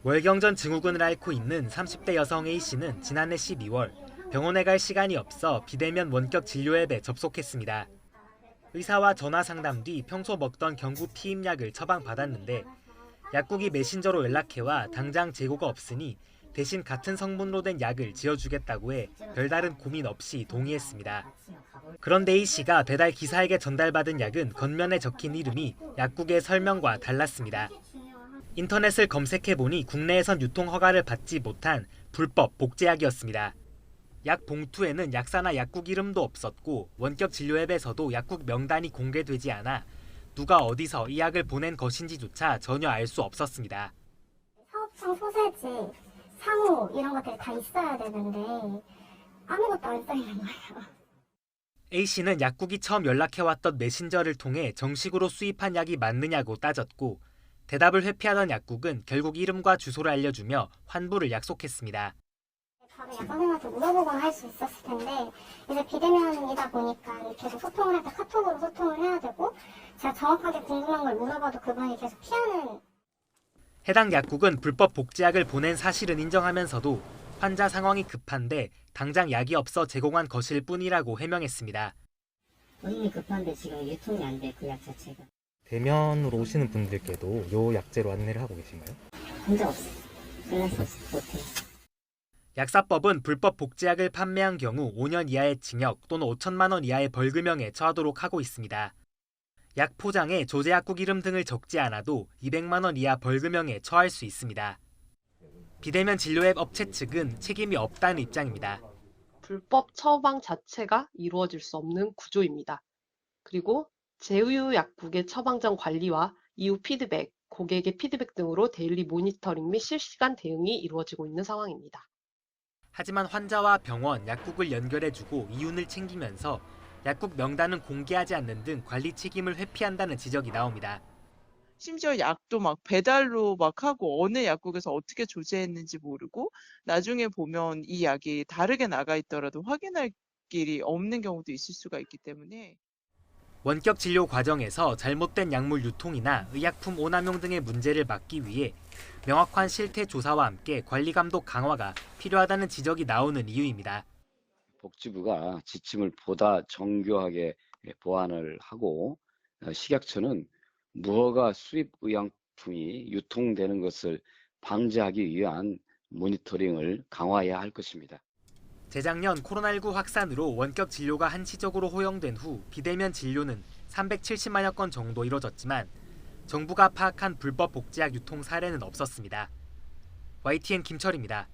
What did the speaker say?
월경전 증후군을 앓고 있는 30대 여성 A씨는 지난해 12월 병원에 갈 시간이 없어 비대면 원격 진료 앱에 접속했습니다. 의사와 전화 상담 뒤 평소 먹던 경구 피임약을 처방받았는데 약국이 메신저로 연락해와 당장 재고가 없으니 대신 같은 성분으로 된 약을 지어주겠다고 해 별다른 고민 없이 동의했습니다. 그런데 A씨가 배달 기사에게 전달받은 약은 겉면에 적힌 이름이 약국의 설명과 달랐습니다. 인터넷을 검색해보니 국내에선 유통 허가를 받지 못한 불법 복제약이었습니다. 약 봉투에는 약사나 약국 이름도 없었고 원격 진료 앱에서도 약국 명단이 공개되지 않아 누가 어디서 이 약을 보낸 것인지조차 전혀 알 수 없었습니다. 사업청 소재지, 상호 이런 것들이 다 있어야 되는데 아무것도 안 써 있는 거예요. A씨는 약국이 처음 연락해왔던 메신저를 통해 정식으로 수입한 약이 맞느냐고 따졌고 대답을 회피하던 약국은 결국 이름과 주소를 알려주며 환불을 약속했습니다. 바로 약 선생님한테 물어보거나 할 수 있었을 텐데 이제 비대면이다 보니까 계속 소통을 할 때 카톡으로 소통을 해야 되고 제가 정확하게 궁금한 걸 물어봐도 그분이 계속 피하는. 해당 약국은 불법 복제약을 보낸 사실은 인정하면서도 환자 상황이 급한데 당장 약이 없어 제공한 것일 뿐이라고 해명했습니다. 본인이 급한데 지금 유통이 안 돼, 그 약 자체가. 대면으로 오시는 분들께도 요 약제로 안내를 하고 계신가요? 본 적 없어요. 연락도 못해. 약사법은 불법 복제약을 판매한 경우 5년 이하의 징역 또는 5천만 원 이하의 벌금형에 처하도록 하고 있습니다. 약 포장에 조제 약국 이름 등을 적지 않아도 200만 원 이하 벌금형에 처할 수 있습니다. 비대면 진료 앱 업체 측은 책임이 없다는 입장입니다. 불법 처방 자체가 이루어질 수 없는 구조입니다. 그리고 제휴 약국의 처방전 관리와 이후 피드백, 고객의 피드백 등으로 데일리 모니터링 및 실시간 대응이 이루어지고 있는 상황입니다. 하지만 환자와 병원, 약국을 연결해주고 이윤을 챙기면서 약국 명단은 공개하지 않는 등 관리 책임을 회피한다는 지적이 나옵니다. 심지어 약도 막 배달로 막 하고 어느 약국에서 어떻게 조제했는지 모르고 나중에 보면 이 약이 다르게 나가 있더라도 확인할 길이 없는 경우도 있을 수가 있기 때문에 원격 진료 과정에서 잘못된 약물 유통이나 의약품 오남용 등의 문제를 막기 위해 명확한 실태 조사와 함께 관리 감독 강화가 필요하다는 지적이 나오는 이유입니다. 복지부가 지침을 보다 정교하게 보완을 하고 식약처는 무허가 수입 의약품이 유통되는 것을 방지하기 위한 모니터링을 강화해야 할 것입니다. 재작년 코로나19 확산으로 원격 진료가 한시적으로 허용된 후 비대면 진료는 370만여 건 정도 이뤄졌지만 정부가 파악한 불법 복제약 유통 사례는 없었습니다. YTN 김철입니다.